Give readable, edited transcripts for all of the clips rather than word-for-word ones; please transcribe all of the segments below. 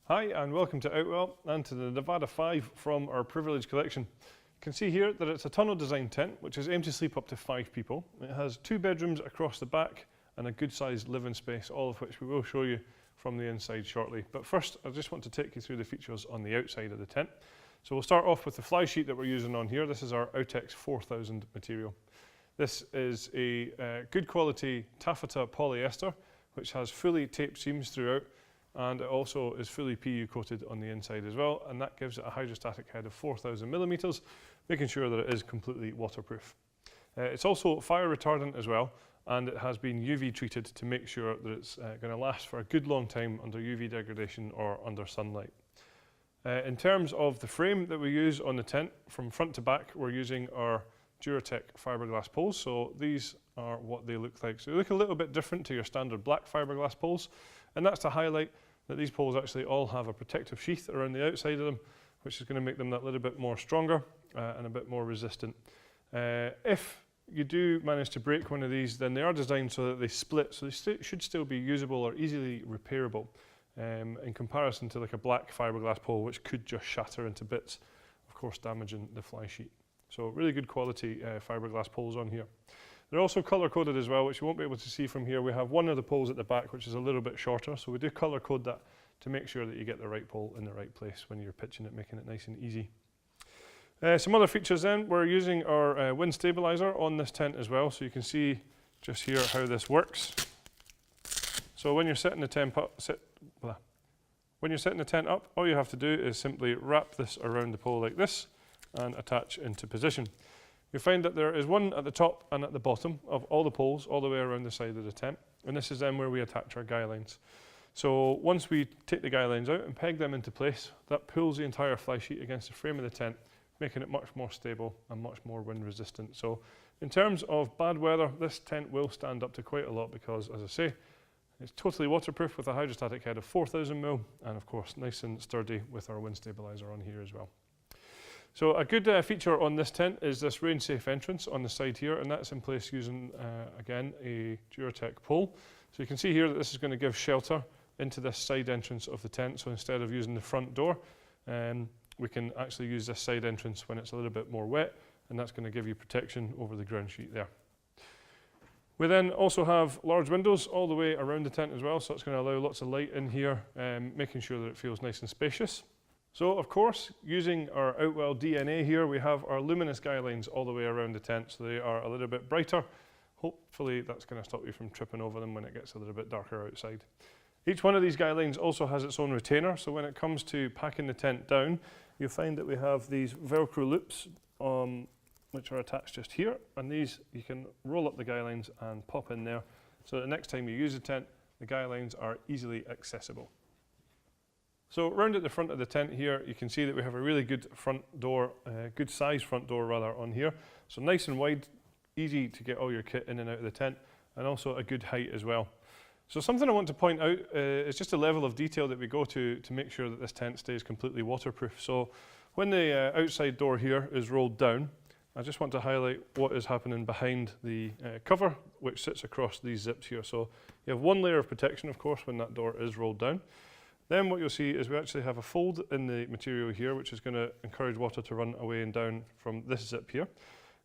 Hi and welcome to Outwell and to the Nevada 5 from our Privilege collection. You can see here that it's a tunnel design tent which is aimed to sleep up to 5 people. It has 2 bedrooms across the back and a good sized living space, all of which we will show you from the inside shortly. But first I just want to take you through the features on the outside of the tent. So we'll start off with the fly sheet that we're using on here. This is our Outex 4000 material. This is a good quality taffeta polyester which has fully taped seams throughout, and it also is fully PU coated on the inside as well, and that gives it a hydrostatic head of 4,000 millimeters, making sure that it is completely waterproof. It's also fire retardant as well, and it has been UV treated to make sure that it's going to last for a good long time under UV degradation or under sunlight. In terms of the frame that we use on the tent, from front to back, we're using our Duratec fiberglass poles. So these are what they look like. So they look a little bit different to your standard black fiberglass poles, and that's to highlight that these poles actually all have a protective sheath around the outside of them, which is going to make them that little bit more stronger and a bit more resistant. If you do manage to break one of these, then they are designed so that they split, so they should still be usable or easily repairable in comparison to like a black fiberglass pole, which could just shatter into bits, of course damaging the fly sheet. So really good quality fiberglass poles on here. They're also colour coded as well, which you won't be able to see from here. We have one of the poles at the back which is a little bit shorter, so we do colour code that to make sure that you get the right pole in the right place when you're pitching it, making it nice and easy. Some other features then, we're using our wind stabiliser on this tent as well, so you can see just here how this works. So when you're setting the tent up, all you have to do is simply wrap this around the pole like this and attach into position. You'll find that there is one at the top and at the bottom of all the poles all the way around the side of the tent, and this is then where we attach our guy lines. So once we take the guy lines out and peg them into place, that pulls the entire fly sheet against the frame of the tent, making it much more stable and much more wind resistant. So in terms of bad weather, this tent will stand up to quite a lot because, as I say, it's totally waterproof with a hydrostatic head of 4,000 mil, and of course nice and sturdy with our wind stabiliser on here as well. So a good feature on this tent is this rain safe entrance on the side here, and that's in place using again a Duratec pole. So you can see here that this is going to give shelter into this side entrance of the tent, so instead of using the front door, we can actually use this side entrance when it's a little bit more wet, and that's going to give you protection over the ground sheet there. We then also have large windows all the way around the tent as well, so it's going to allow lots of light in here, making sure that it feels nice and spacious. So of course, using our Outwell DNA here, we have our luminous guy lines all the way around the tent, so they are a little bit brighter. Hopefully that's going to stop you from tripping over them when it gets a little bit darker outside. Each one of these guy lines also has its own retainer, so when it comes to packing the tent down, you'll find that we have these Velcro loops which are attached just here, and these you can roll up the guy lines and pop in there, so the next time you use the tent, the guy lines are easily accessible. So round at the front of the tent here, you can see that we have a really good front door, good size front door rather on here. So nice and wide, easy to get all your kit in and out of the tent, and also a good height as well. So something I want to point out is just the level of detail that we go to make sure that this tent stays completely waterproof. So when the outside door here is rolled down, I just want to highlight what is happening behind the cover, which sits across these zips here. So you have one layer of protection, of course, when that door is rolled down. Then what you'll see is we actually have a fold in the material here, which is going to encourage water to run away and down from this zip here.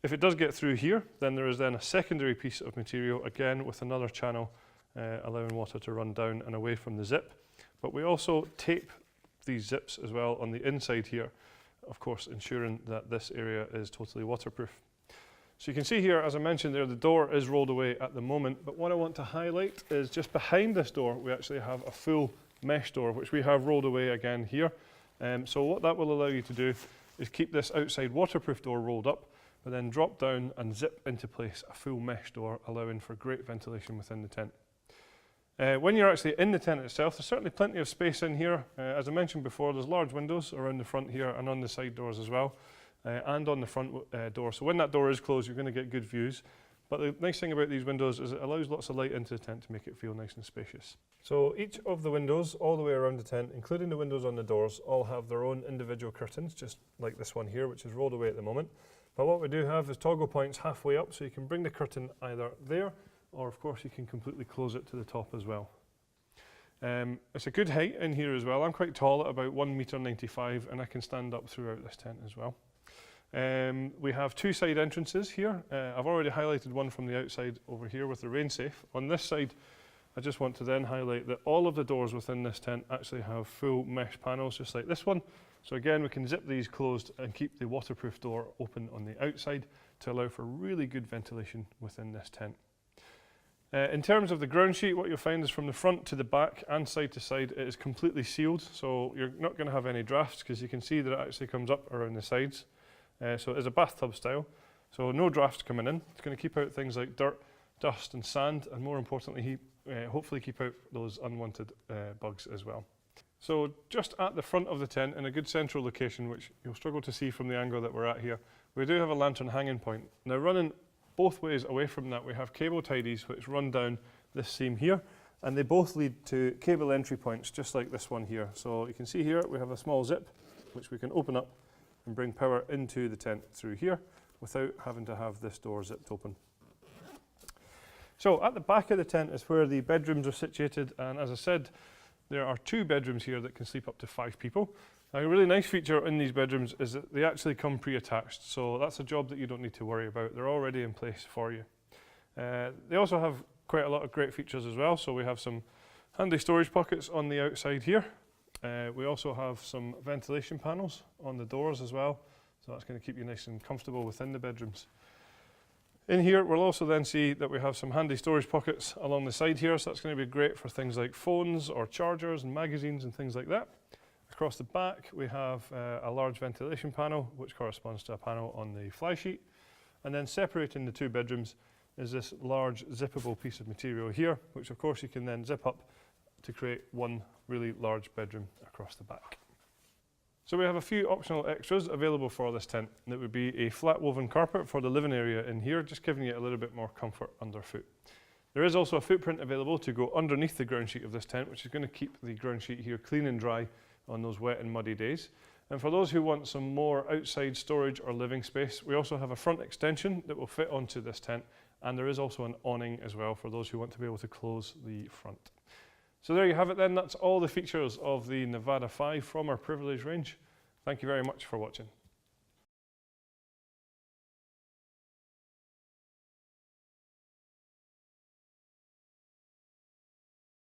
If it does get through here, then there is then a secondary piece of material, again with another channel, allowing water to run down and away from the zip. But we also tape these zips as well on the inside here, of course ensuring that this area is totally waterproof. So you can see here, as I mentioned there, the door is rolled away at the moment, but what I want to highlight is just behind this door we actually have a full mesh door, which we have rolled away again here. So what that will allow you to do is keep this outside waterproof door rolled up, but then drop down and zip into place a full mesh door, allowing for great ventilation within the tent. When you're actually in the tent itself, there's certainly plenty of space in here. As I mentioned before, there's large windows around the front here and on the side doors as well, and on the front door. So when that door is closed, you're going to get good views. But the nice thing about these windows is it allows lots of light into the tent to make it feel nice and spacious. So each of the windows all the way around the tent, including the windows on the doors, all have their own individual curtains, just like this one here, which is rolled away at the moment. But what we do have is toggle points halfway up, so you can bring the curtain either there, or of course you can completely close it to the top as well. It's a good height in here as well. I'm quite tall at about 1.95 m, and I can stand up throughout this tent as well. We have two side entrances here. I've already highlighted one from the outside over here with the rain safe. On this side, I just want to then highlight that all of the doors within this tent actually have full mesh panels, just like this one. So again, we can zip these closed and keep the waterproof door open on the outside to allow for really good ventilation within this tent. In terms of the ground sheet, what you'll find is from the front to the back and side to side, it is completely sealed. So you're not going to have any drafts, because you can see that it actually comes up around the sides. So it is a bathtub style. So no drafts coming in. It's going to keep out things like dirt, dust and sand, and more importantly, hopefully keep out those unwanted bugs as well. So just at the front of the tent, in a good central location, which you'll struggle to see from the angle that we're at here, we do have a lantern hanging point. Now, running both ways away from that, we have cable tidies which run down this seam here, and they both lead to cable entry points just like this one here. So you can see here we have a small zip which we can open up and bring power into the tent through here without having to have this door zipped open. So at the back of the tent is where the bedrooms are situated, and as I said, there are two bedrooms here that can sleep up to 5 people. Now, a really nice feature in these bedrooms is that they actually come pre-attached, so that's a job that you don't need to worry about. They're already in place for you. They also have quite a lot of great features as well. So we have some handy storage pockets on the outside here. We also have some ventilation panels on the doors as well, so that's going to keep you nice and comfortable within the bedrooms. In here, we'll also then see that we have some handy storage pockets along the side here, so that's going to be great for things like phones or chargers and magazines and things like that. Across the back, we have a large ventilation panel, which corresponds to a panel on the fly sheet. And then separating the two bedrooms is this large zippable piece of material here, which of course you can then zip up to create one really large bedroom across the back. So we have a few optional extras available for this tent. That would be a flat woven carpet for the living area in here, just giving you a little bit more comfort underfoot. There is also a footprint available to go underneath the ground sheet of this tent, which is going to keep the ground sheet here clean and dry on those wet and muddy days. And for those who want some more outside storage or living space, we also have a front extension that will fit onto this tent, and there is also an awning as well for those who want to be able to close the front. So there you have it then. That's all the features of the Nevada 5 from our Privilege range. Thank you very much for watching.